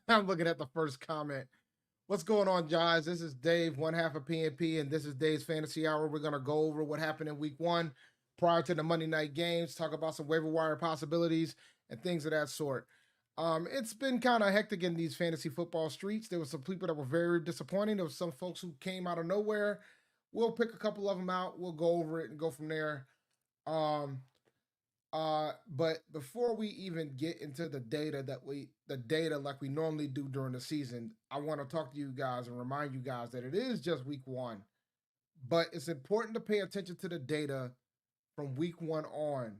I'm looking at the first comment. What's going on, guys? This is Dave, one half of PNP, and this is Dave's Fantasy Hour. We're going to go over what happened in week one prior to the Monday night games, talk about some waiver wire possibilities and things of that sort. It's been kind of hectic in these fantasy football streets. There were some people that were very disappointing. There was some folks who came out of nowhere. We'll pick a couple of them out. We'll go over it and go from there. Um, but before we even get into the data like we normally do during the season, I want to talk to you guys and remind you guys that it is just week one, but it's important to pay attention to the data from week one on.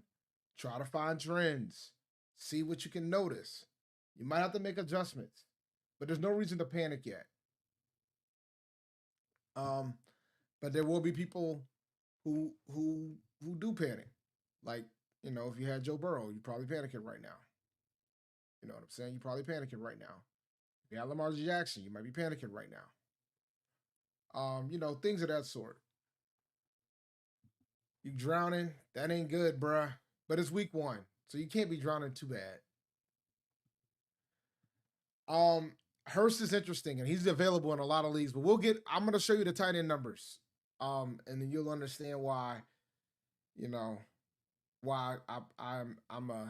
Try to find trends, see what you can notice. You might have to make adjustments, but there's no reason to panic yet. Um, but there will be people who do panic. Like, if you had Joe Burrow, you're probably panicking right now. You know what I'm saying? You're probably panicking right now. If you had Lamar Jackson, you might be panicking right now. Things of that sort. You drowning, that ain't good, bruh. But it's week one, so you can't be drowning too bad. Hurst is interesting, and he's available in a lot of leagues. But I'm gonna show you the tight end numbers, and then you'll understand why. You know why I'm a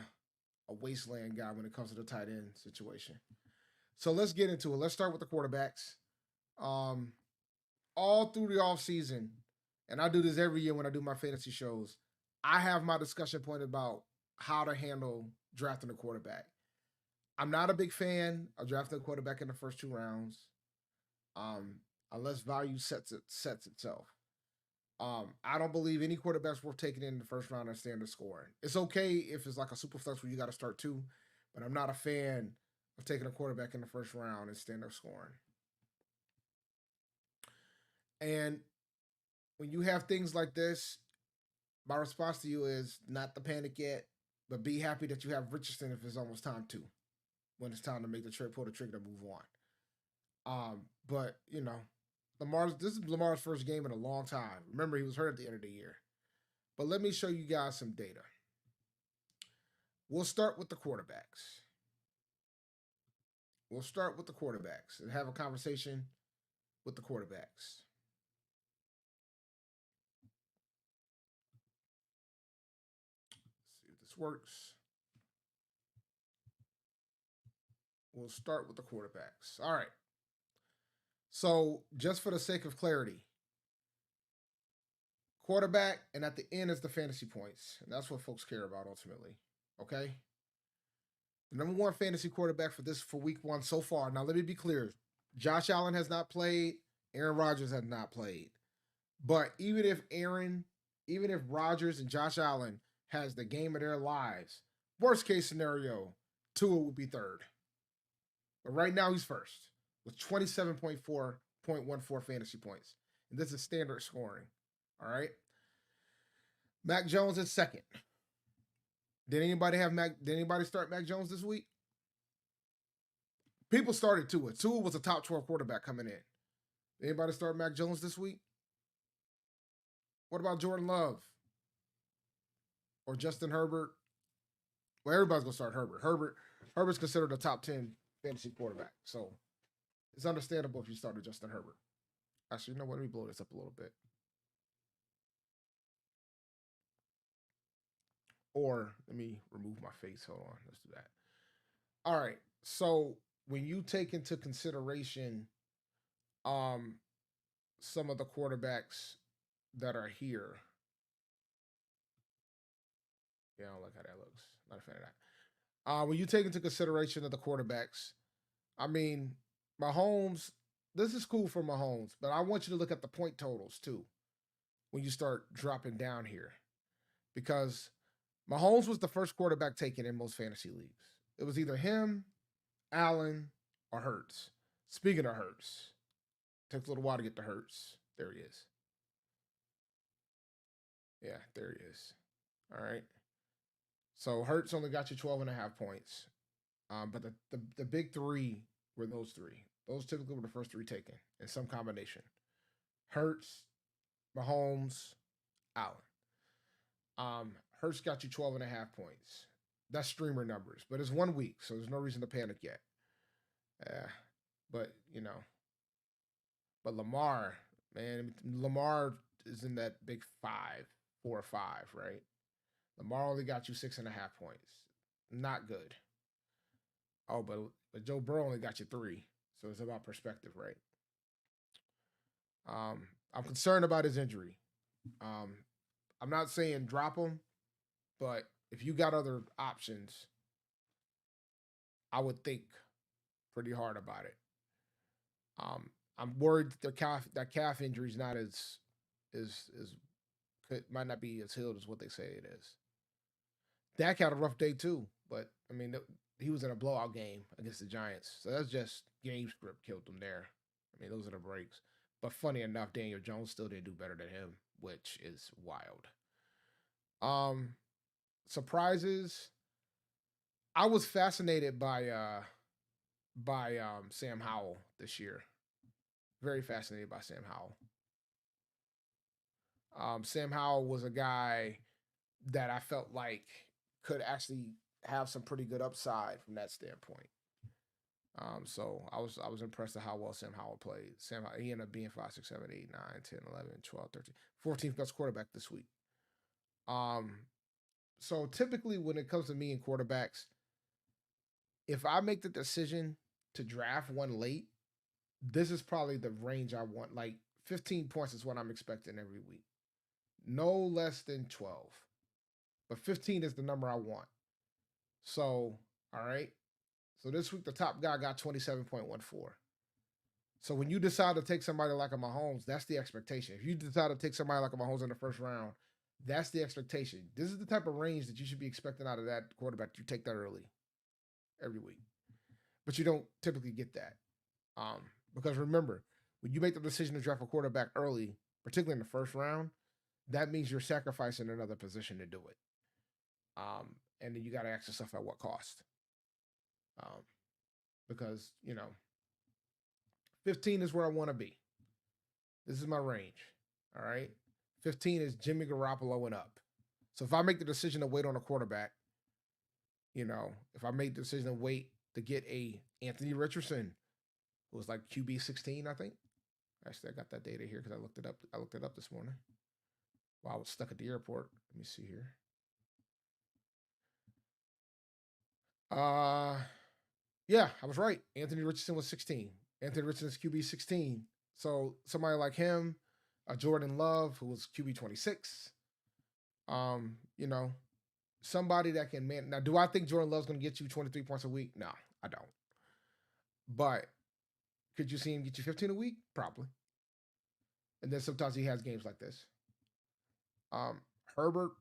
wasteland guy when it comes to the tight end situation. So let's get into it. Let's start with the quarterbacks. Um, all through the off season, and I do this every year when I do my fantasy shows. I have my discussion point about how to handle drafting a quarterback. I'm not a big fan of drafting a quarterback in the first 2 rounds, um, unless value sets itself. I don't believe any quarterback's worth taking in the first round and standard scoring. It's okay if it's like a super flex where you got to start two, but I'm not a fan of taking a quarterback in the first round and standard scoring. And when you have things like this, my response to you is not to panic yet, but be happy that you have Richardson if it's almost time to, when it's time to make the trade, pull the trigger to move on. But this is Lamar's first game in a long time. Remember, he was hurt at the end of the year. But let me show you guys some data. We'll start with the quarterbacks. And have a conversation with the quarterbacks. Let's see if this works. We'll start with the quarterbacks. All right. So, just for the sake of clarity, quarterback, and at the end is the fantasy points. And that's what folks care about ultimately. Okay? The number one fantasy quarterback for week one so far. Now, let me be clear. Josh Allen has not played. Aaron Rodgers has not played. But even if Rodgers and Josh Allen has the game of their lives, worst case scenario, Tua would be third. But right now he's first with 27.14 fantasy points. And this is standard scoring. All right. Mac Jones is second. Did anybody start Mac Jones this week? People started Tua. Tua was a top 12 quarterback coming in. Anybody start Mac Jones this week? What about Jordan Love? Or Justin Herbert? Well, everybody's gonna start Herbert. Herbert's considered a top 10 fantasy quarterback. So it's understandable if you started Justin Herbert. Actually, you know what? Let me blow this up a little bit. Or let me remove my face. Hold on. Let's do that. All right. So when you take into consideration some of the quarterbacks that are here. Yeah, I don't like how that looks. Not a fan of that. When you take into consideration of the quarterbacks, I mean, Mahomes, this is cool for Mahomes, but I want you to look at the point totals too when you start dropping down here. Because Mahomes was the first quarterback taken in most fantasy leagues. It was either him, Allen, or Hurts. Speaking of Hurts, takes a little while to get to Hurts. There he is. Yeah, there he is. All right. So Hurts only got you 12 and a half points. But the big three were those three. Those typically were the first three taken in some combination. Hurts, Mahomes, Allen. Hurts got you 12 and a half points. That's streamer numbers, but it's 1 week, so there's no reason to panic yet. Yeah, but you know, but Lamar, man, Lamar is in that big 4 or 5, right? Lamar only got you 6.5 points. Not good. Oh, but Joe Burrow only got you 3. So it's about perspective, right? I'm concerned about his injury. Um, I'm not saying drop him, but if you got other options, I would think pretty hard about it. I'm worried that calf injury is not as might not be as healed as what they say it is. Dak had a rough day too, but I mean he was in a blowout game against the Giants, so that's just game script killed him there. I mean those are the breaks. But funny enough, Daniel Jones still did do better than him, which is wild. Um, Surprises. I was fascinated by Sam Howell this year. Very fascinated by Sam Howell. Sam Howell was a guy that I felt like could actually have some pretty good upside from that standpoint. So I was impressed at how well Sam Howell played. He ended up being 5, 6, 7, 8, 9, 10, 11, 12, 13, 14th best quarterback this week. Um, so typically when it comes to me and quarterbacks, if I make the decision to draft one late, this is probably the range I want. Like 15 points is what I'm expecting every week. No less than 12. But 15 is the number I want. So, all right. So this week the top guy got 27.14. So when you decide to take somebody like a Mahomes, that's the expectation. If you decide to take somebody like a Mahomes in the first round, that's the expectation. This is the type of range that you should be expecting out of that quarterback. You take that early every week. But you don't typically get that. Because remember, when you make the decision to draft a quarterback early, particularly in the first round, that means you're sacrificing another position to do it. And then you got to ask yourself at what cost. Um, because, 15 is where I want to be. This is my range. All right. 15 is Jimmy Garoppolo and up. So if I make the decision to wait on a quarterback, if I make the decision to wait to get a Anthony Richardson, who was like QB 16, I think. Actually, I got that data here because I looked it up. I looked it up this morning while I was stuck at the airport. Let me see here. Yeah, I was right. Anthony Richardson was 16. Anthony Richardson's QB 16. So somebody like him, Jordan Love, who was QB 26. Um, you know, Somebody that can man. Now, do I think Jordan Love's going to get you 23 points a week? No, I don't. But could you see him get you 15 a week? Probably. And then sometimes he has games like this. Um, Herbert,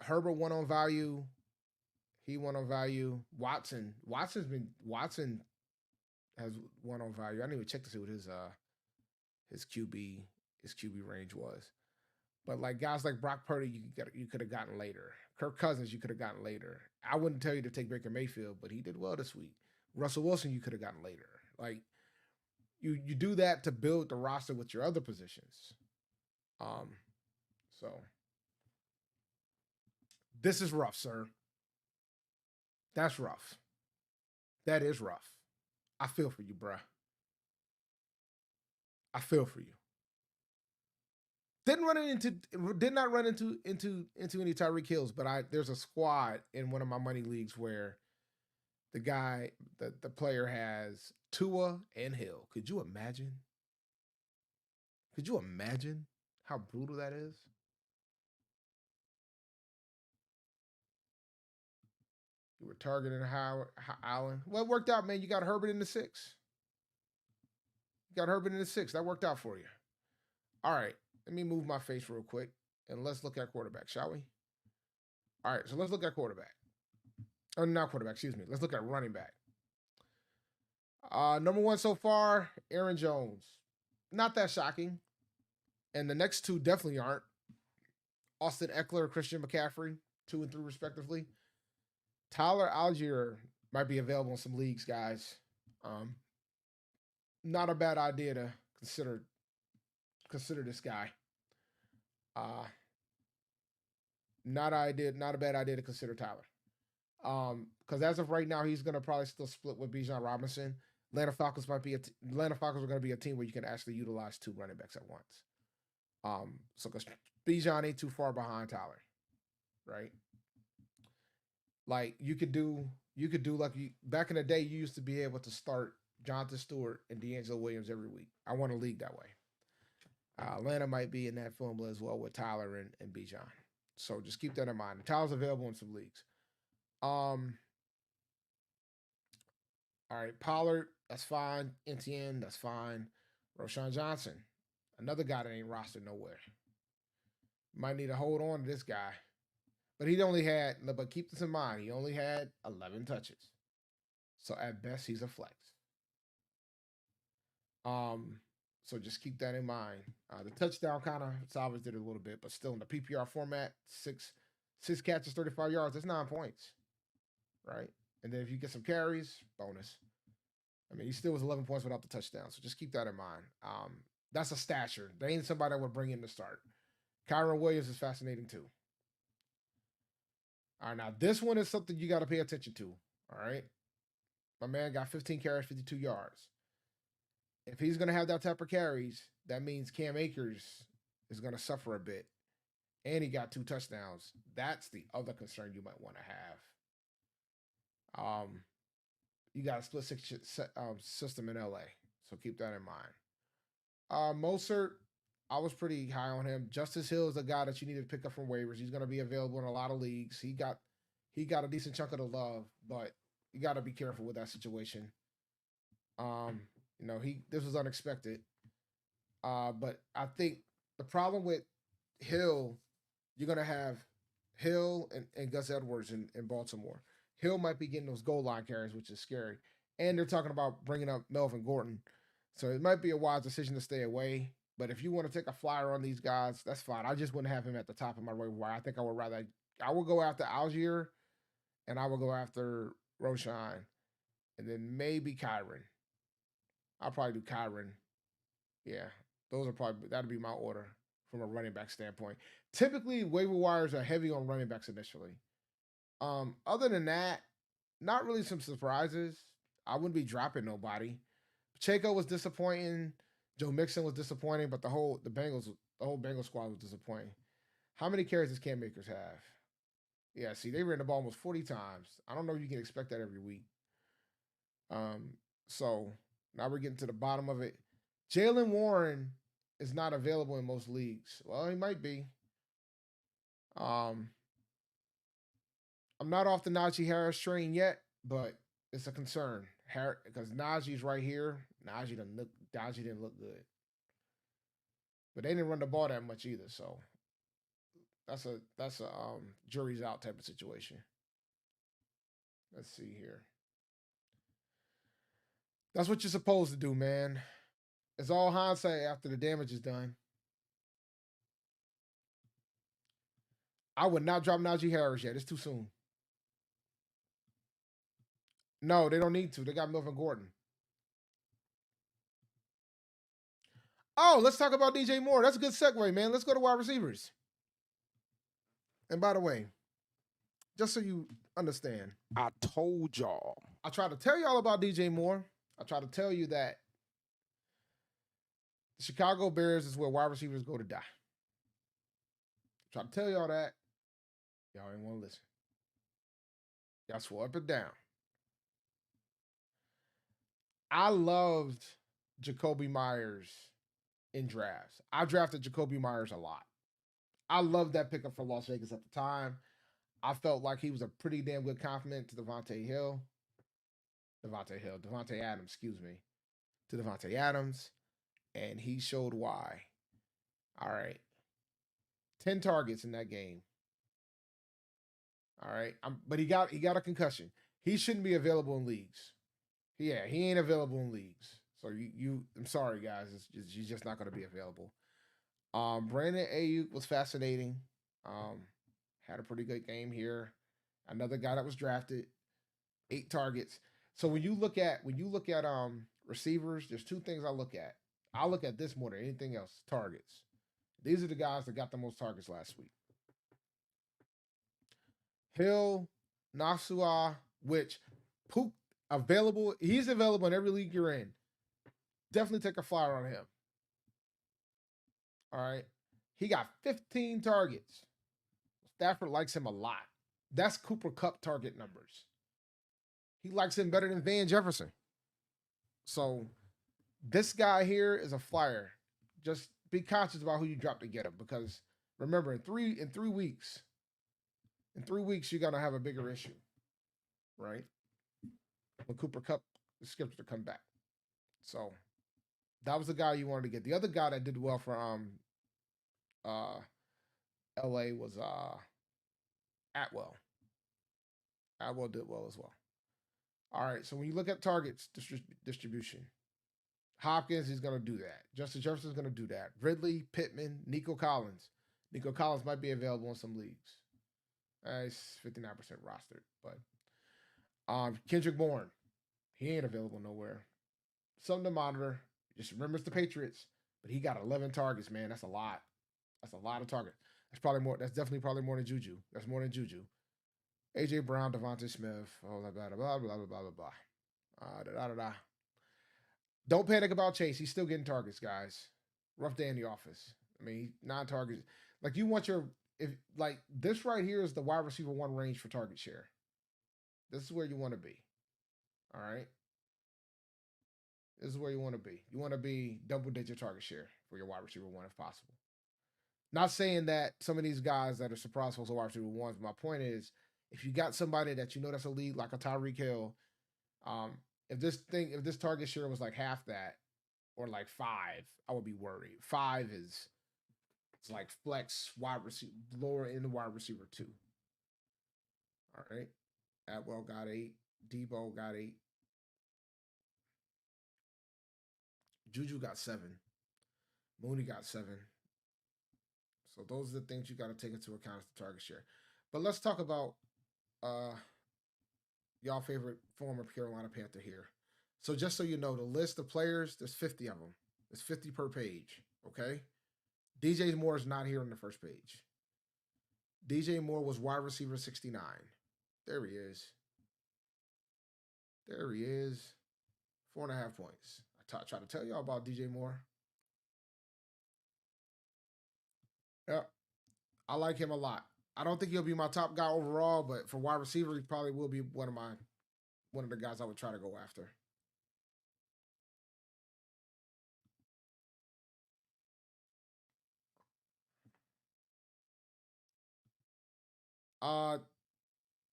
Herbert won on value. He won on value. Watson has won on value. I didn't even check to see what his QB range was. But like guys like Brock Purdy, you could have gotten later. Kirk Cousins, you could have gotten later. I wouldn't tell you to take Baker Mayfield, but he did well this week. Russell Wilson, you could have gotten later. Like you do that to build the roster with your other positions. Um, so this is rough, sir. That's rough. That is rough. I feel for you, bruh. I feel for you. Did not run into any Tyreek Hills, but there's a squad in one of my money leagues where the player has Tua and Hill. Could you imagine? Could you imagine how brutal that is? You were targeting Howard Allen. Well, it worked out, man. You got Herbert in the 6. You got Herbert in the 6. That worked out for you. All right. Let me move my face real quick and let's look at quarterback, shall we? All right. So let's look at quarterback. Oh, not quarterback. Excuse me. Let's look at running back. Number 1 so far, Aaron Jones. Not that shocking. And the next 2 definitely aren't. Austin Eckler, Christian McCaffrey, 2 and 3 respectively. Tyler Algier might be available in some leagues, guys. Not a bad idea to consider this guy. Not a bad idea to consider Tyler. Because as of right now, he's gonna probably still split with Bijan Robinson. Atlanta Falcons are going to be a team where you can actually utilize 2 running backs at once. So because Bijan ain't too far behind Tyler, right? Like you could do like back in the day, you used to be able to start Jonathan Stewart and D'Angelo Williams every week. I want a league that way. Atlanta might be in that formula as well with Tyler and Bijan. So just keep that in mind. Tyler's available in some leagues. Um, all right, Pollard, that's fine. NTN, that's fine. Roshan Johnson, another guy that ain't rostered nowhere. Might need to hold on to this guy. But but keep this in mind, he only had 11 touches. So at best, he's a flex. Um, so just keep that in mind. The touchdown kind of salvaged it a little bit, but still in the PPR format, six catches, 35 yards, that's 9 points, right? And then if you get some carries, bonus. I mean, he still was 11 points without the touchdown, so just keep that in mind. That's a stature. They ain't somebody that would bring in to start. Kyron Williams is fascinating too. All right, now this one is something you got to pay attention to. All right, my man got 15 carries, 52 yards. If he's going to have that type of carries, that means Cam Akers is going to suffer a bit. And he got 2 touchdowns. That's the other concern you might want to have. You got a split system in LA, so keep that in mind. Mostert, I was pretty high on him. Justice Hill is a guy that you need to pick up from waivers. He's going to be available in a lot of leagues. He got a decent chunk of the love, but you got to be careful with that situation. This was unexpected. But I think the problem with Hill, you're gonna have Hill and Gus Edwards in Baltimore. Hill might be getting those goal line carries, which is scary. And they're talking about bringing up Melvin Gordon. So it might be a wise decision to stay away. But if you want to take a flyer on these guys, that's fine. I just wouldn't have him at the top of my waiver wire. I think I would go after Algier and I would go after Roshan and then maybe Kyron. I'll probably do Kyron. Yeah, that'd be my order from a running back standpoint. Typically, waiver wires are heavy on running backs initially. Other than that, not really some surprises. I wouldn't be dropping nobody. Pacheco was disappointing. Joe Mixon was disappointing, but the whole Bengals squad was disappointing. How many carries does Cam Akers have? Yeah, see, they ran the ball almost 40 times. I don't know if you can expect that every week. So now we're getting to the bottom of it. Jalen Warren is not available in most leagues. Well, he might be. I'm not off the Najee Harris train yet, but it's a concern. Because Najee's right here. Najee didn't look good. But they didn't run the ball that much either, so that's a jury's out type of situation. Let's see here. That's what you're supposed to do, man. It's all hindsight after the damage is done. I would not drop Najee Harris yet. It's too soon. No, they don't need to. They got Melvin Gordon. Oh, let's talk about DJ Moore. That's a good segue, man. Let's go to wide receivers. And by the way, just so you understand, I told y'all. I tried to tell y'all about DJ Moore. I tried to tell you that the Chicago Bears is where wide receivers go to die. I tried to tell y'all that. Y'all didn't want to listen. Y'all swore up and down. I loved Jacoby Myers in drafts. I drafted Jacoby Myers a lot. I loved that pickup for Las Vegas at the time. I felt like he was a pretty damn good compliment to Devontae Adams, excuse me. To Devontae Adams. And he showed why. All right. 10 targets in that game. All right. But he got a concussion. He shouldn't be available in leagues. Yeah, he ain't available in leagues. So I'm sorry, guys. He's just not going to be available. Brandon Ayuk was fascinating. Had a pretty good game here. Another guy that was drafted, 8 targets. So when you look at receivers, there's 2 things I look at. I look at this more than anything else: targets. These are the guys that got the most targets last week. Hill, Nasua, which Available. He's available in every league you're in. Definitely take a flyer on him. All right. He got 15 targets. Stafford likes him a lot. That's Cooper Kupp target numbers. He likes him better than Van Jefferson. So this guy here is a flyer. Just be conscious about who you drop to get him, because remember, in three weeks, you're gonna have a bigger issue, right? When Cooper Kupp is scheduled to come back. So that was the guy you wanted to get. The other guy that did well for LA was Atwell. Atwell did well as well. All right, so when you look at targets distribution, Hopkins is going to do that. Justin Jefferson is going to do that. Ridley, Pittman, Nico Collins. Nico Collins might be available in some leagues. He's 59% rostered, but Kendrick Bourne, he ain't available nowhere. Something to monitor. Just remember it's the Patriots, but he got 11 targets, man. That's a lot. That's a lot of targets. That's probably more. That's definitely probably more than Juju. That's more than Juju. AJ Brown, Devontae Smith, blah blah blah blah blah blah blah blah. Da, da, da, da. Don't panic about Chase. He's still getting targets, guys. Rough day in the office. I mean, 9 targets. Like, you want your, if like this right here is the wide receiver 1 range for target share. This is where you want to be. All right. This is where you want to be. You want to be double-digit target share for your wide receiver 1 if possible. Not saying that some of these guys that are surprise for wide receiver 1s. My point is, if you got somebody that you know that's a lead, like a Tyreek Hill, if this target share was like half that, or like 5, I would be worried. 5 is, it's like flex wide receiver, lower in the wide receiver 2. All right. Atwell got 8. Debo got 8. Juju got 7. Mooney got 7. So those are the things you got to take into account as the target share. But let's talk about y'all favorite former Carolina Panther here. So just so you know, the list of players, there's 50 of them. There's 50 per page, okay? DJ Moore is not here on the first page. DJ Moore was wide receiver 69. There he is. There he is. 4.5 points. I try to tell y'all about DJ Moore. Yep. I like him a lot. I don't think he'll be my top guy overall, but for wide receiver, he probably will be one of the guys I would try to go after.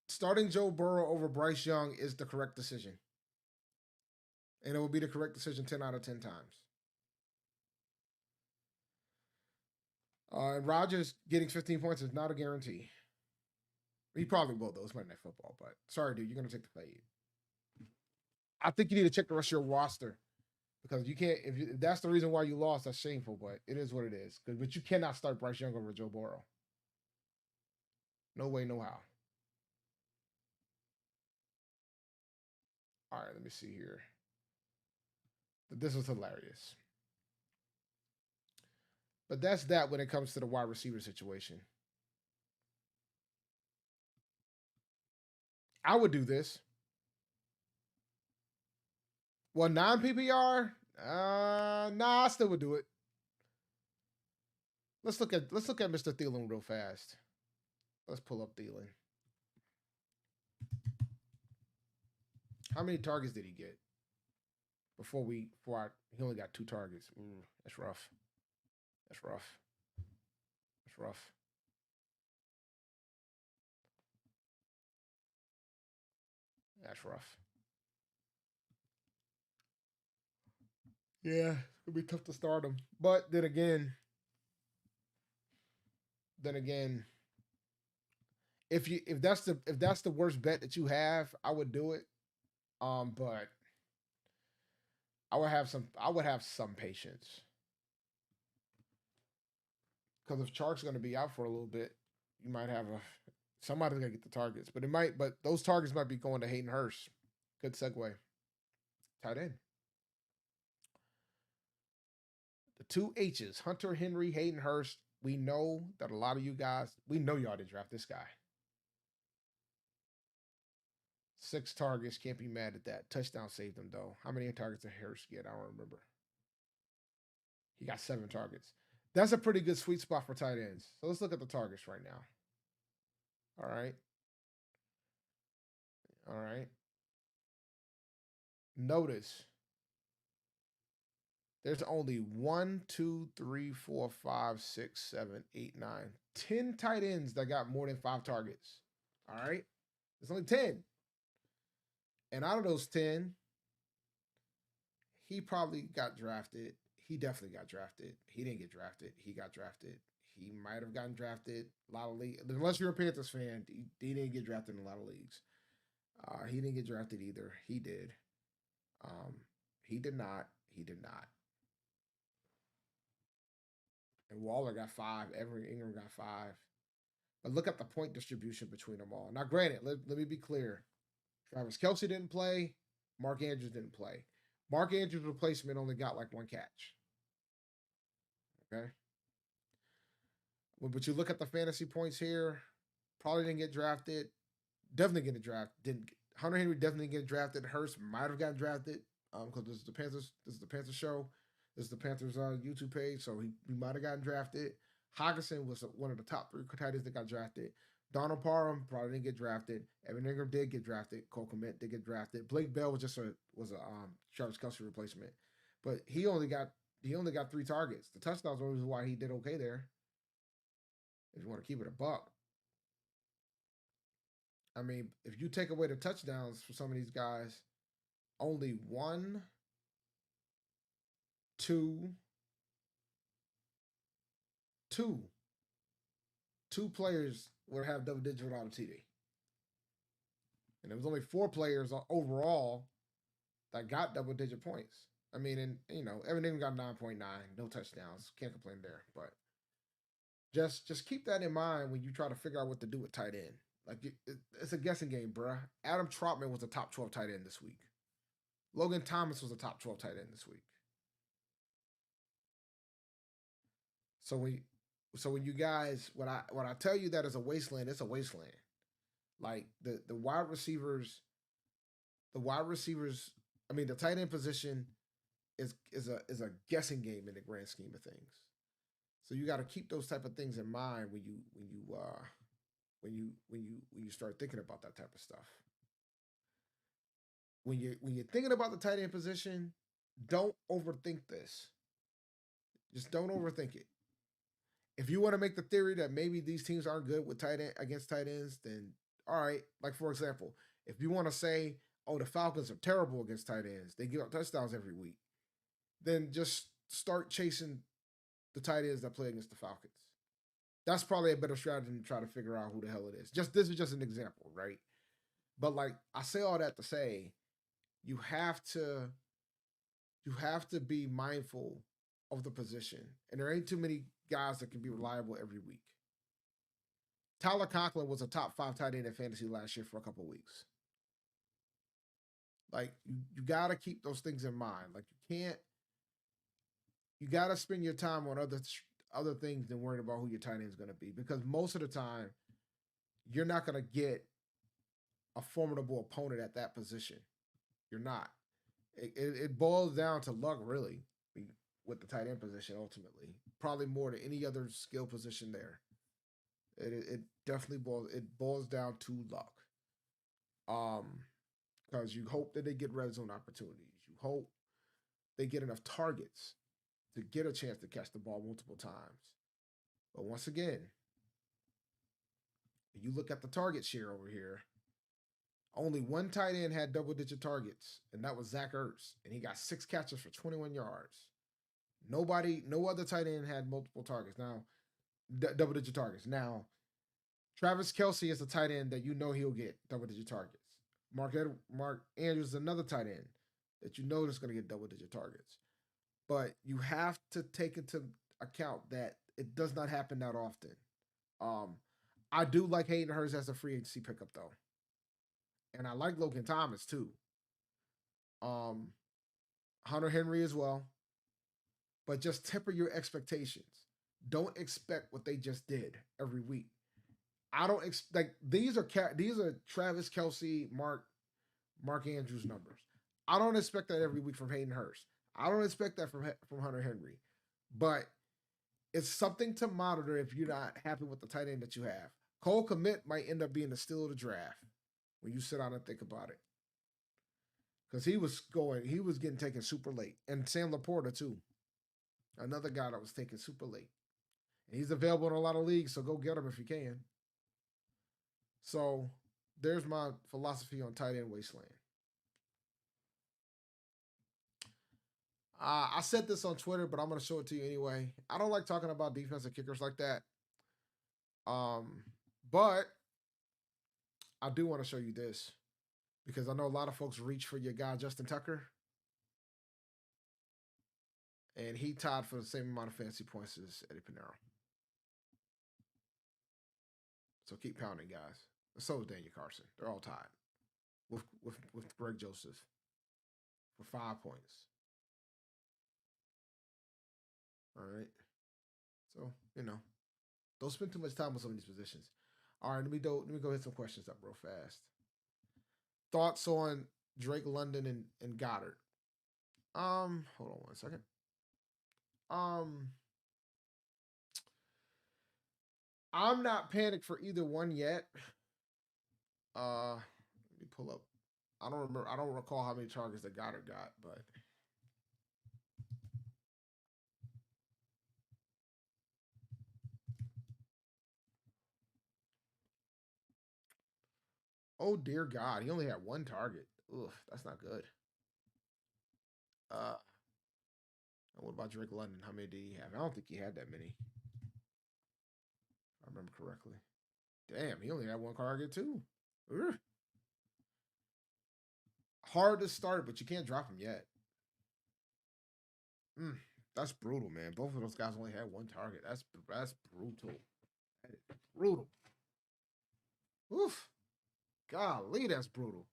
Starting Joe Burrow over Bryce Young is the correct decision. And it will be the correct decision 10 out of 10 times. And Rodgers getting 15 points is not a guarantee. He probably will, though. It's Monday Night Football. But sorry, dude, you're going to take the fade. I think you need to check the rest of your roster, because you can't, if that's the reason why you lost, that's shameful, but it is what it is. But you cannot start Bryce Young over Joe Burrow. No way, no how. All right, let me see here. This was hilarious. But that's that when it comes to the wide receiver situation. I would do this. Well, non-PPR? Nah, I still would do it. Let's look at Mr. Thielen real fast. Let's pull up Thielen. How many targets did he get? He only got 2 targets. That's rough. That's rough. That's rough. That's rough. Yeah, it'll be tough to start him. But then again, if that's the worst bet that you have, I would do it. But I would have some patience. Because if Chark's going to be out for a little bit, you might have somebody's going to get the targets. But those targets might be going to Hayden Hurst. Good segue. Tight end. The 2 H's, Hunter Henry, Hayden Hurst. We know that a lot of you guys, we know y'all didn't draft this guy. 6 targets. Can't be mad at that. Touchdown saved him, though. How many targets did Harris get? I don't remember. He got 7 targets. That's a pretty good sweet spot for tight ends. So let's look at the targets right now. All right. All right. Notice there's only 1, 2, 3, 4, 5, 6, 7, 8, 9, 10 tight ends that got more than 5 targets. All right. There's only 10. And out of those 10, he probably got drafted. He definitely got drafted. He didn't get drafted. He got drafted. He might have gotten drafted. A lot of leagues. Unless you're a Panthers fan, he didn't get drafted in a lot of leagues. He didn't get drafted either. He did. He did not. He did not. And Waller got 5. Evan Ingram got 5. But look at the point distribution between them all. Now, granted, let me be clear. Travis Kelce didn't play. Mark Andrews didn't play. Mark Andrews' replacement only got like 1 catch. Okay. Well, but you look at the fantasy points here. Probably didn't get drafted. Definitely get drafted. Didn't. Hunter Henry definitely get drafted. Hurst might have gotten drafted. Because this is the Panthers. This is the Panthers show. This is the Panthers YouTube page. So he might have gotten drafted. Hockenson was one of the top 3 tight ends that got drafted. Donald Parham probably didn't get drafted. Evan Ingram did get drafted. Cole Kmet did get drafted. Blake Bell was just a Travis Kelce replacement, but he only got 3 targets. The touchdowns was why he did okay there. If you want to keep it a buck, I mean, if you take away the touchdowns for some of these guys, only 1, 2 players would have double digits without a TD. And there was only 4 players overall that got double digit points. I mean, and Evan Ingram got 9.9, no touchdowns. Can't complain there. But just keep that in mind when you try to figure out what to do with tight end. Like it's a guessing game, bruh. Adam Trotman was a top 12 tight end this week. Logan Thomas was a top 12 tight end this week. So when you guys, when I tell you that it's a wasteland, it's a wasteland. Like the wide receivers, I mean the tight end position is a guessing game in the grand scheme of things. So you got to keep those type of things in mind when you start thinking about that type of stuff. When you're thinking about the tight end position, don't overthink this. Just don't overthink it. If you want to make the theory that maybe these teams aren't good with against tight ends, then all right. Like for example, if you want to say, oh, the Falcons are terrible against tight ends, they give up touchdowns every week, then just start chasing the tight ends that play against the Falcons. That's probably a better strategy than try to figure out who the hell it is. This is just an example, right? But like I say all that to say, you have to be mindful of the position, and there ain't too many guys that can be reliable every week. Tyler Conklin was a top 5 tight end in fantasy last year for a couple of weeks. Like you got to keep those things in mind. Like you got to spend your time on other things than worrying about who your tight end is going to be, because most of the time you're not going to get a formidable opponent at that position. You're not. It boils down to luck, really, with the tight end position ultimately. Probably more than any other skill position there. It definitely boils down to luck. Because you hope that they get red zone opportunities. You hope they get enough targets to get a chance to catch the ball multiple times. But once again, you look at the target share over here. Only 1 tight end had double-digit targets, and that was Zach Ertz, and he got 6 catches for 21 yards. No other tight end had multiple targets. Now, double-digit targets. Now, Travis Kelce is a tight end that he'll get double-digit targets. Mark Andrews is another tight end that is going to get double-digit targets. But you have to take into account that it does not happen that often. I do like Hayden Hurst as a free agency pickup, though. And I like Logan Thomas, too. Hunter Henry as well. But just temper your expectations. Don't expect what they just did every week. I don't expect these are Travis Kelce, Mark Mark Andrews numbers. I don't expect that every week from Hayden Hurst. I don't expect that from Hunter Henry. But it's something to monitor if you're not happy with the tight end that you have. Cole Kmet might end up being the steal of the draft when you sit down and think about it. Because he was getting taken super late. And Sam Laporta, too. Another guy that was taken super late. And he's available in a lot of leagues, so go get him if you can. So there's my philosophy on tight end wasteland. I said this on Twitter, but I'm going to show it to you anyway. I don't like talking about defensive kickers like that. But I do want to show you this because I know a lot of folks reach for your guy, Justin Tucker. And he tied for the same amount of fantasy points as Eddie Pinero. So keep pounding, guys. So is Daniel Carson. They're all tied with Greg Joseph for 5 points. All right. So, don't spend too much time on some of these positions. All right, let me go hit some questions up real fast. Thoughts on Drake London and Goddard? Hold on one second. I'm not panicked for either one yet. Let me pull up. I don't recall how many targets that Goddard got, but oh dear God, he only had one target. Ugh, that's not good. What about Drake London? How many did he have? I don't think he had that many. If I remember correctly. Damn, he only had one target too. Ugh. Hard to start, but you can't drop him yet. That's brutal, man. Both of those guys only had one target. That's brutal. That is brutal. Oof. Golly, that's brutal.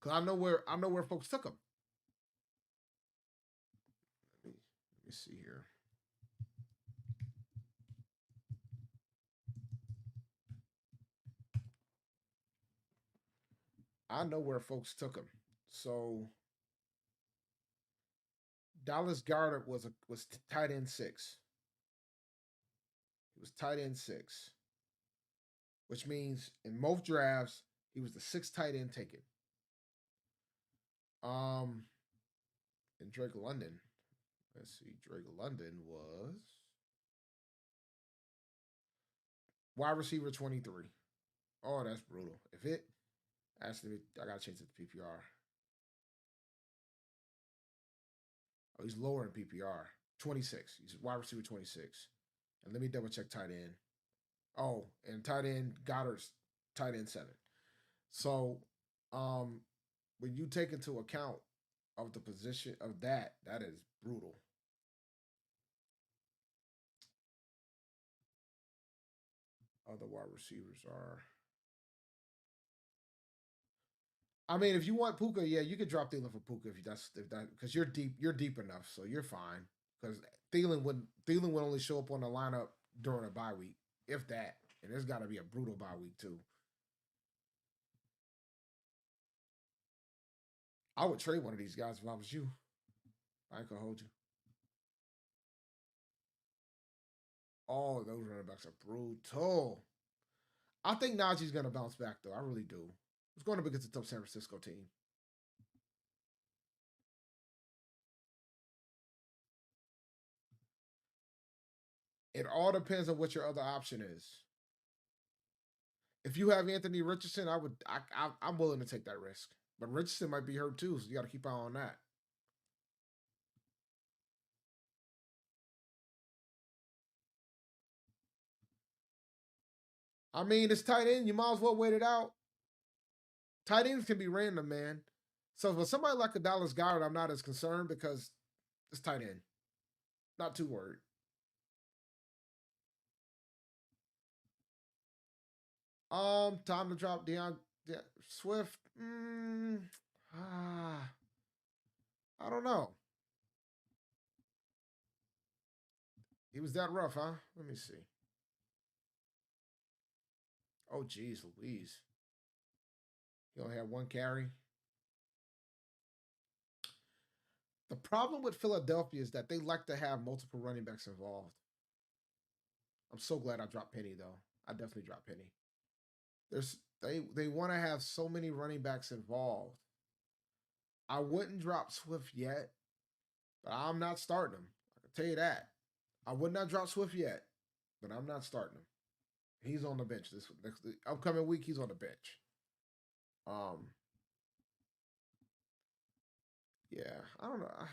Cause I know where folks took him. Let me see here. I know where folks took him. So Dallas Goedert was tight end 6. He was tight end 6, which means in most drafts he was the 6th tight end taken. And Drake London. Let's see. Drake London was wide receiver 23. Oh, that's brutal. If it actually, I gotta change it to PPR. Oh, he's lower in PPR. 26. He's wide receiver 26. And let me double check tight end. Oh, and tight end Goddard's tight end 7. So, when you take into account of the position of that is brutal. Other wide receivers are. I mean, if you want Puka, yeah, you could drop Thielen for Puka if that because you're deep enough, so you're fine. Because Thielen would only show up on the lineup during a bye week, if that, and there's got to be a brutal bye week too. I would trade one of these guys if I was you. I could hold you. Oh, those running backs are brutal. I think Najee's going to bounce back, though. I really do. It's going to be against a tough San Francisco team. It all depends on what your other option is. If you have Anthony Richardson, I'm willing to take that risk. But Richardson might be hurt too, so you got to keep an eye on that. I mean, it's tight end. You might as well wait it out. Tight ends can be random, man. So for somebody like a Dallas Goedert, I'm not as concerned because it's tight end. Not too worried. Time to drop Swift. I don't know. He was that rough, huh? Let me see. Oh, geez, Louise. He only had one carry. The problem with Philadelphia is that they like to have multiple running backs involved. I'm so glad I dropped Penny though. I definitely dropped Penny. They want to have so many running backs involved. I wouldn't drop Swift yet, but I'm not starting him. I can tell you that. I would not drop Swift yet, but I'm not starting him. He's on the bench this next upcoming week. He's on the bench. Um, yeah, I don't know.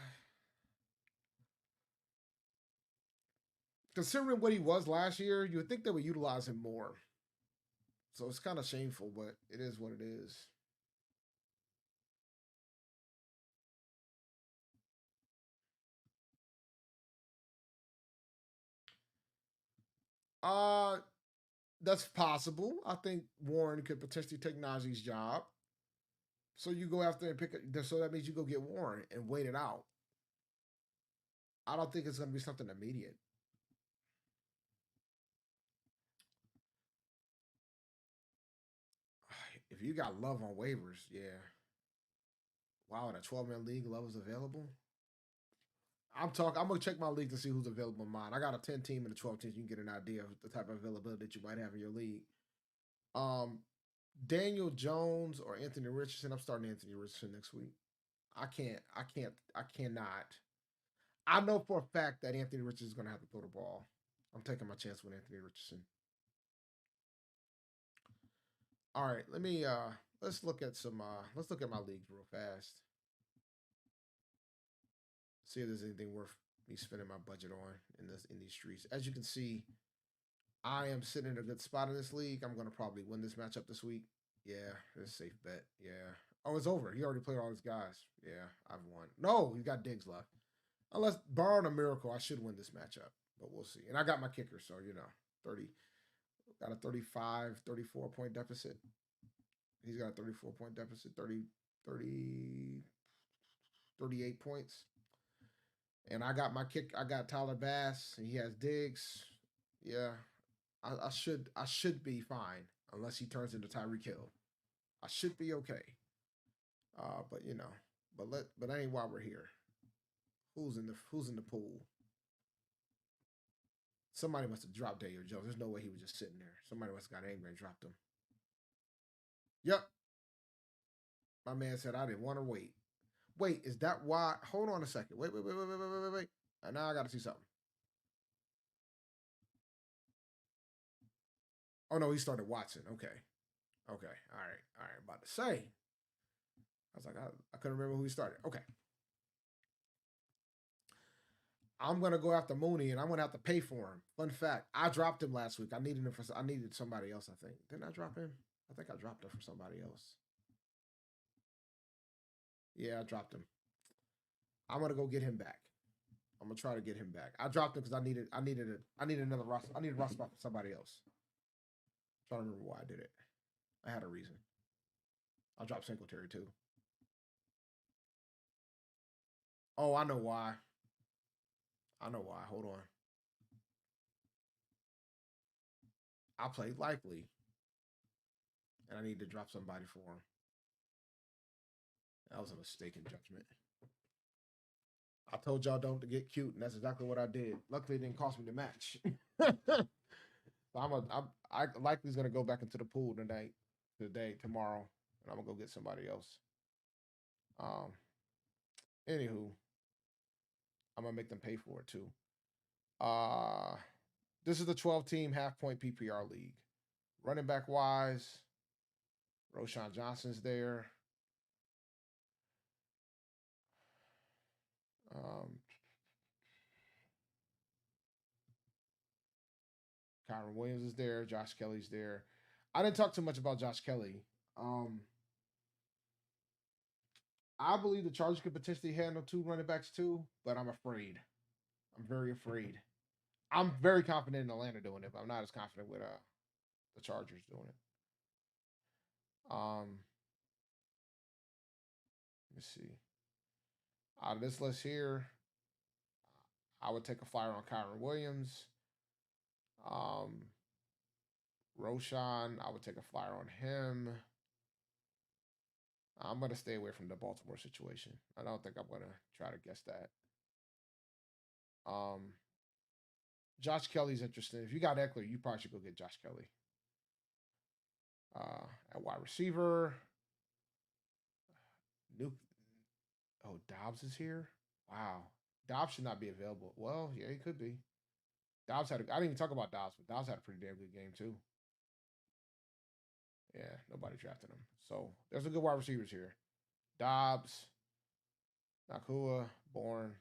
Considering what he was last year, you would think they would utilize him more. So it's kind of shameful, but it is what it is. Uh, that's possible. I think Warren could potentially take Najee's job. So you go after and pick it. So that means you go get Warren and wait it out. I don't think it's going to be something immediate. If you got Love on waivers, yeah. Wow, in a 12-man league, Love is available. I'm gonna check my league to see who's available in mine. I got a 10 team and a 12 team. You can get an idea of the type of availability that you might have in your league. Um, Daniel Jones or Anthony Richardson. I'm starting Anthony Richardson next week. I cannot. I know for a fact that Anthony Richardson is gonna have to throw the ball. I'm taking my chance with Anthony Richardson. All right, let's look at let's look at my leagues real fast. See if there's anything worth me spending my budget on in these streets. As you can see, I am sitting in a good spot in this league. I'm gonna probably win this matchup this week. Yeah, it's a safe bet. Yeah. Oh, it's over. He already played all his guys. Yeah, I've won. No, he's got Diggs left. Unless barring a miracle, I should win this matchup. But we'll see. And I got my kicker, so 30 got a 35, 34 point deficit. He's got a 34 point deficit, 30, 38 points. And I got my kick. I got Tyler Bass, and he has Diggs. Yeah, I should be fine unless he turns into Tyreek Hill. I should be okay. But but that ain't why we're here. Who's in the pool? Somebody must have dropped Daniel Jones. There's no way he was just sitting there. Somebody must have got angry and dropped him. Yep. My man said I didn't want to wait. Wait, is that why? Hold on a second. Wait. And now I got to see something. Oh no, he started Watson. Okay. All right. About to say. I was like, I couldn't remember who he started. Okay. I'm gonna go after Mooney, and I'm gonna have to pay for him. Fun fact: I dropped him last week. I needed somebody else. I think didn't I drop him? I think I dropped him for somebody else. Yeah, I dropped him. I'm gonna go get him back. I'm gonna try to get him back. I dropped him because I needed another roster. I needed a roster spot for somebody else. I'm trying to remember why I did it. I had a reason. I dropped Singletary too. Oh, I know why. I know why. Hold on. I played likely, and I need to drop somebody for him. That was a mistaken judgment. I told y'all don't to get cute, and that's exactly what I did. Luckily, it didn't cost me the match. So I likely is gonna go back into the pool tomorrow, and I'm gonna go get somebody else. Um, Anywho, I'm gonna make them pay for it too. Uh, this is the 12 team half point PPR league. Running back wise, Roshan Johnson's there. Um, Kyron Williams is there. Josh Kelly's there. I didn't talk too much about Josh Kelly. Um, I believe the Chargers could potentially handle two running backs too, but I'm afraid. I'm very afraid. I'm very confident in Atlanta doing it, but I'm not as confident with the Chargers doing it. Let me see. Out of this list here, I would take a flyer on Kyron Williams. Um, Roshan, I would take a flyer on him. I'm gonna stay away from the Baltimore situation. I don't think I'm gonna try to guess that. Um, Josh Kelly's interesting. If you got Eckler, you probably should go get Josh Kelly. At wide receiver, Nuke. Oh, Dobbs is here. Wow, Dobbs should not be available. Well, yeah, he could be. Dobbs had. I didn't even talk about Dobbs, but Dobbs had a pretty damn good game too. Yeah, nobody drafted him. So there's a good wide receivers here. Dobbs, Nakua, Bourne.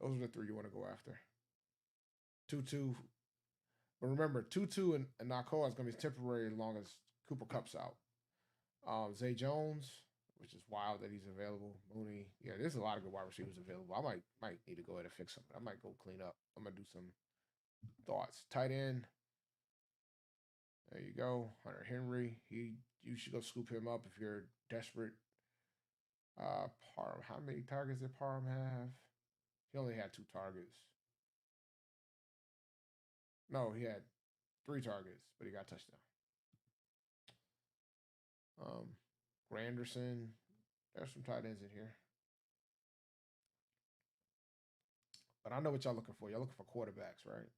Those are the three you want to go after. 2-2. But remember, 2-2 and Nakua is going to be temporary as long as Cooper Cup's out. Zay Jones, which is wild that he's available. Mooney. Yeah, there's a lot of good wide receivers available. I might need to go ahead and fix something. I might go clean up. I'm going to do some thoughts. Tight end. There you go. Hunter Henry. You should go scoop him up if you're desperate. Parham. How many targets did Parham have? He only had 2 targets. No, he had 3 targets, but he got a touchdown. Granderson. There's some tight ends in here. But I know what y'all looking for. Y'all looking for quarterbacks, right?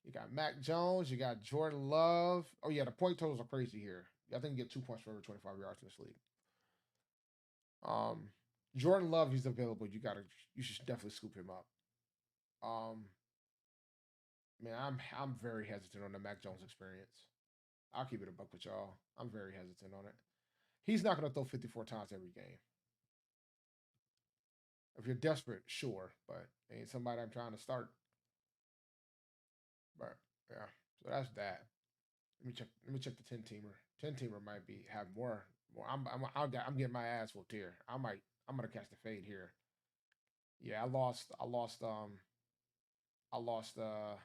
You got Mac Jones. You got Jordan Love. Oh, yeah, the point totals are crazy here. I think you get 2 points for every 25 yards in this league. Jordan Love, he's available. You should definitely scoop him up. Man, I'm very hesitant on the Mac Jones experience. I'll keep it a buck with y'all. I'm very hesitant on it. He's not going to throw 54 times every game. If you're desperate, sure, but ain't somebody I'm trying to start. But yeah, so that's that. Let me check. Let me check the 10-teamer. 10-teamer might have more. I'm getting my ass whooped here. I'm gonna catch the fade here. Yeah, I lost. I lost. I lost. I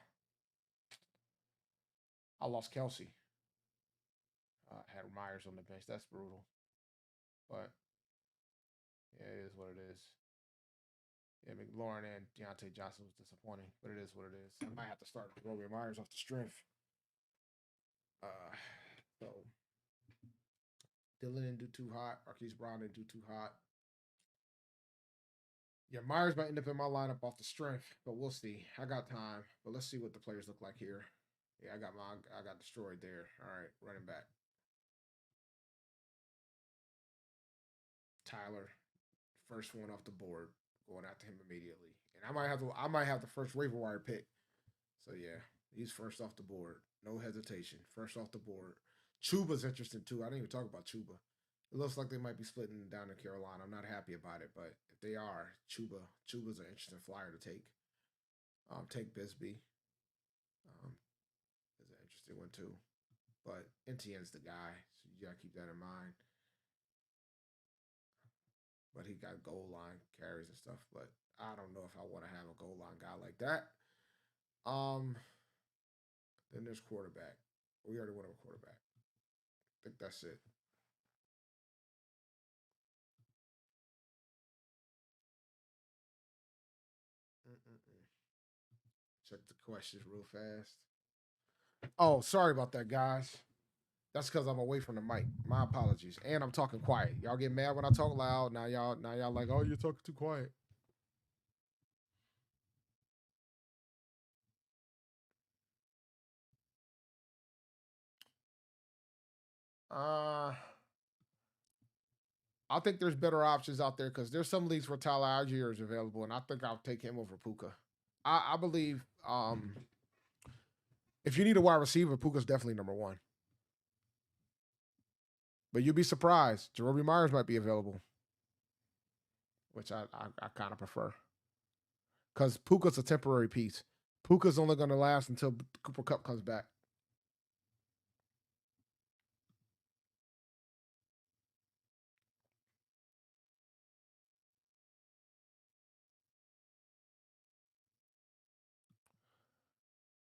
lost Kelsey. Had Myers on the bench. That's brutal. But yeah, it is what it is. Yeah, McLaurin and Deontay Johnson was disappointing, but it is what it is. I might have to start Roby Myers off the strength. So Dylan didn't do too hot. Marquise Brown didn't do too hot. Yeah, Myers might end up in my lineup off the strength, but we'll see. I got time, but let's see what the players look like here. Yeah, I got destroyed there. All right, running back. Tyler, first one off the board, going after him immediately. And I might have the first waiver wire pick. So yeah, he's first off the board. No hesitation. First off the board. Chuba's interesting too. I didn't even talk about Chuba. It looks like they might be splitting down in Carolina. I'm not happy about it, but if they are, Chuba's an interesting flyer to take. Take Bisbee. Is an interesting one too. But NTN's the guy, so you gotta keep that in mind. But he got goal line carries and stuff. But I don't know if I want to have a goal line guy like that. Then there's quarterback. We already went over quarterback. I think that's it. Mm-mm-mm. Check the questions real fast. Oh, sorry about that, guys. That's because I'm away from the mic. My apologies. And I'm talking quiet. Y'all get mad when I talk loud. Now y'all like, oh, you're talking too quiet. Uh I think there's better options out there because there's some leagues where Tyler Algier is available, and I think I'll take him over Puka. I believe if you need a wide receiver, Puka's definitely number one. But you'd be surprised. Jarobi Myers might be available, which I kind of prefer. Because Puka's a temporary piece. Puka's only going to last until Cooper Cup comes back.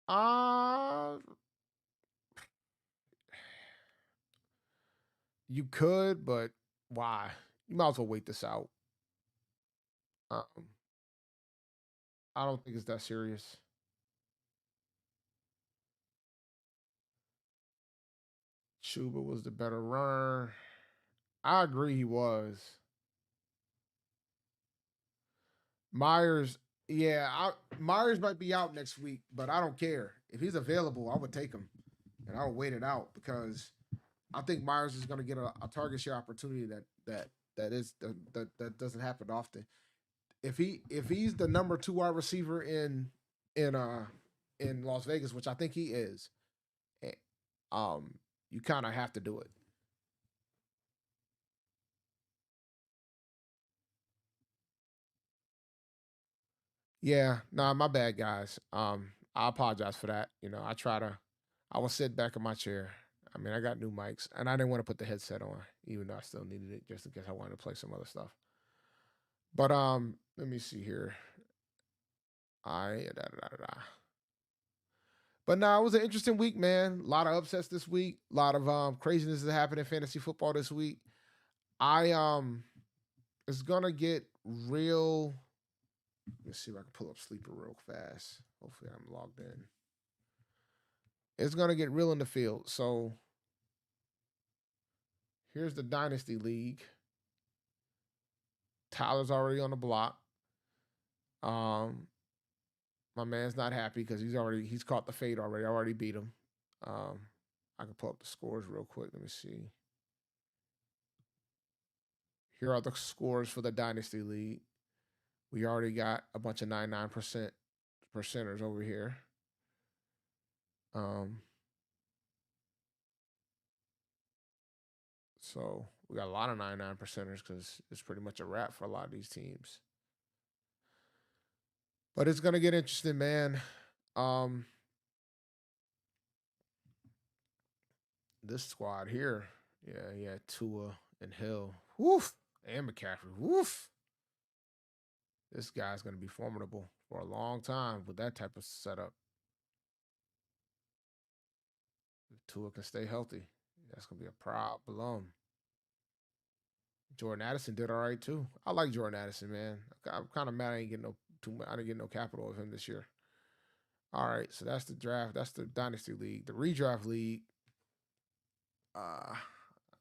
Uh you could, but why? You might as well wait this out. Um, I don't think it's that serious. Chuba was the better runner. I agree he was. Myers, yeah, Myers might be out next week, but I don't care. If he's available, I would take him, and I would wait it out because I think Myers is going to get a target share opportunity that doesn't happen often. If he's the number two wide receiver in uh in Las Vegas, which I think he is, eh, you kind of have to do it. Yeah, nah, my bad, guys. I apologize for that. I will sit back in my chair. I mean, I got new mics, and I didn't want to put the headset on, even though I still needed it just in case I wanted to play some other stuff. But let me see here. I da, da, da, da. But no, it was an interesting week, man. A lot of upsets this week. A lot of craziness that happened in fantasy football this week. I It's gonna get real. Let's see if I can pull up sleeper real fast. Hopefully, I'm logged in. It's gonna get real in the field. So here's the Dynasty League. Tyler's already on the block. Um, my man's not happy because he's caught the fade already. I already beat him. Um, I can pull up the scores real quick. Let me see. Here are the scores for the Dynasty League. We already got a bunch of 99% percenters over here. Um, so we got a lot of 99 percenters because it's pretty much a wrap for a lot of these teams. But it's gonna get interesting, man. Um, this squad here, yeah, Tua and Hill, woof, and McCaffrey, woof. This guy's gonna be formidable for a long time with that type of setup. If Tua can stay healthy, that's gonna be a problem. Jordan Addison did all right too. I like Jordan Addison, man. I'm kind of mad I ain't getting no too much. I didn't get no capital of him this year. All right, so that's the draft. That's the dynasty league. The redraft league. Uh,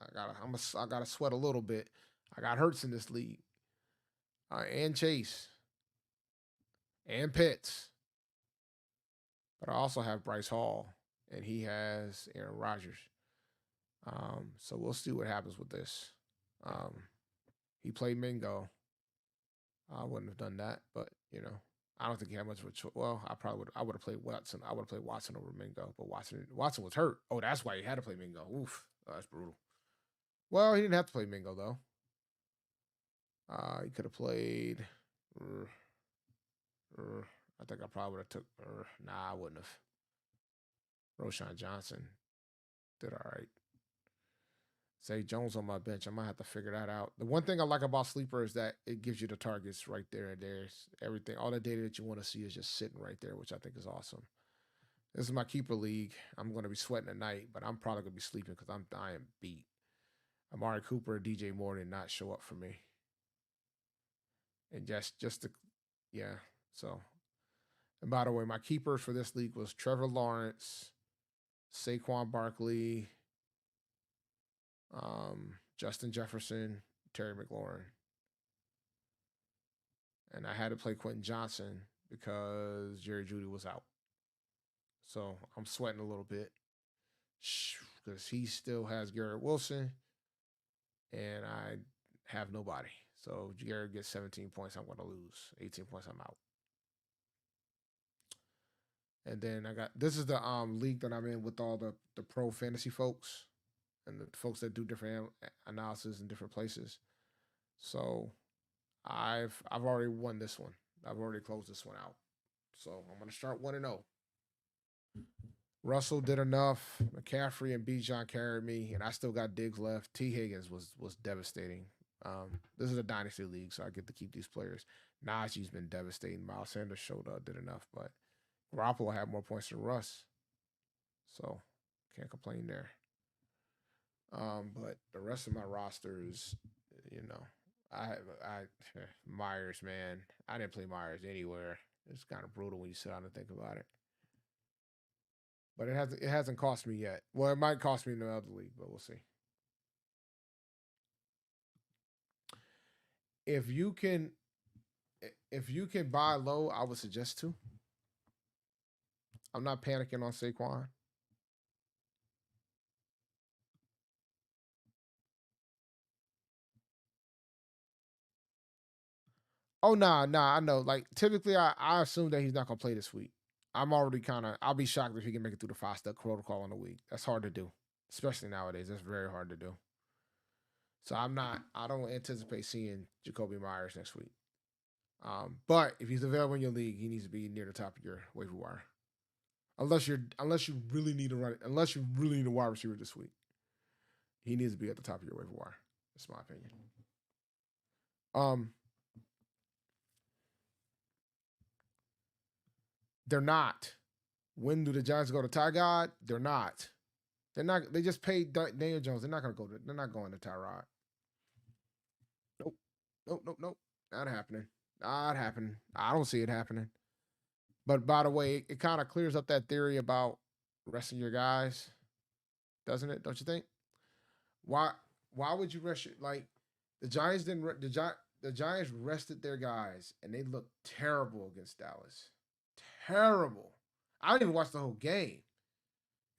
I gotta sweat a little bit. I got Hurts in this league, and Chase, and Pitts, but I also have Bryce Hall, and he has Aaron Rodgers. So we'll see what happens with this. Um, he played Mingo. I wouldn't have done that, but I don't think he had much of a choice. Well, I probably would. I would have played Watson. I would have played Watson over Mingo, but Watson was hurt. Oh, that's why he had to play Mingo. Oof, that's brutal. Well, he didn't have to play Mingo though. He could have played. Uh, I think I probably would have took. Nah, I wouldn't have. Roshan Johnson did all right. Say Jones on my bench. I might have to figure that out. The one thing I like about Sleeper is that it gives you the targets right there and there's everything. All the data that you want to see is just sitting right there, which I think is awesome. This is my keeper league. I'm going to be sweating at night, but I'm probably going to be sleeping because I am beat. Amari Cooper and DJ Moore did not show up for me. And just to, yeah. So, and by the way, my keepers for this league was Trevor Lawrence, Saquon Barkley, Justin Jefferson, Terry McLaurin. And I had to play Quentin Johnson because Jerry Judy was out. So I'm sweating a little bit because he still has Garrett Wilson and I have nobody. So if Garrett gets 17 points, I'm going to lose. 18 points, I'm out. And then I got this is the league that I'm in with all the pro fantasy folks and the folks that do different analysis in different places. So I've already won this one. I've already closed this one out. So I'm gonna start 1-0. Russell did enough. McCaffrey and Bijan carried me, and I still got Diggs left. T. Higgins was devastating. This is a dynasty league, so I get to keep these players. Najee's been devastating. Miles Sanders showed up, did enough, but Garoppolo had more points than Russ, so can't complain there. But the rest of my roster is, you know, I Myers, man. I didn't play Myers anywhere. It's kind of brutal when you sit down and think about it. But it hasn't cost me yet. Well, it might cost me in the other league, but we'll see. if you can buy low, I would suggest to. I'm not panicking on Saquon. Oh nah, I know. Like typically I assume that he's not gonna play this week. I'm already I'll be shocked if he can make it through the 5-step protocol in a week. That's hard to do. Especially nowadays. That's very hard to do. So I don't anticipate seeing Jacoby Myers next week. But if he's available in your league, he needs to be near the top of your waiver wire. Unless you really need a wide receiver this week. He needs to be at the top of your waiver wire. That's my opinion. They're not. When do the Giants go to Ty God? They're not. They're not. They just paid Daniel Jones. They're not going to go to. They're not going to Tyrod. Nope. Not happening. Not happening. I don't see it happening. But by the way, it kind of clears up that theory about resting your guys, doesn't it? Don't you think? Why? Why would you rest your like the Giants didn't the Giants rested their guys and they looked terrible against Dallas. Terrible. I didn't even watch the whole game.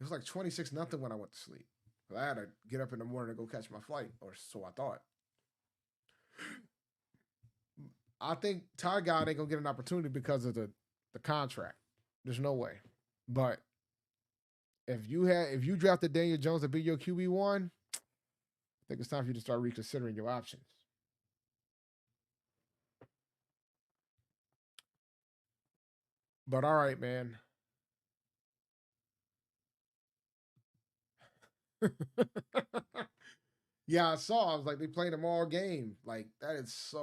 It was like 26-0 when I went to sleep. I had to get up in the morning to go catch my flight, or so I thought. I think Ty God ain't gonna get an opportunity because of the contract. There's no way. But if you drafted Daniel Jones to be your QB1, I think it's time for you to start reconsidering your options. But all right, man. Yeah, I saw. I was like, they played them all game. Like that is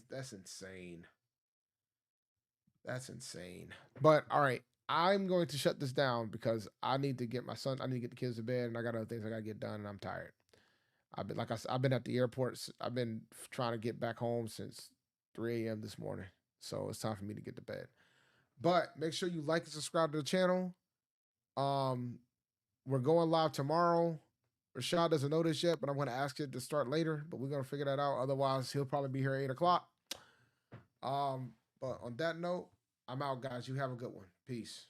that's insane. That's insane. But all right, I'm going to shut this down because I need to get my son. I need to get the kids to bed, and I got other things I got to get done, and I'm tired. I've been at the airport. I've been trying to get back home since 3 a.m. this morning, so it's time for me to get to bed. But make sure you like and subscribe to the channel. Um, we're going live tomorrow. Rashad doesn't know this yet, but I'm going to ask it to start later. But we're going to figure that out. Otherwise, he'll probably be here at 8 o'clock. But on that note, I'm out, guys. You have a good one. Peace.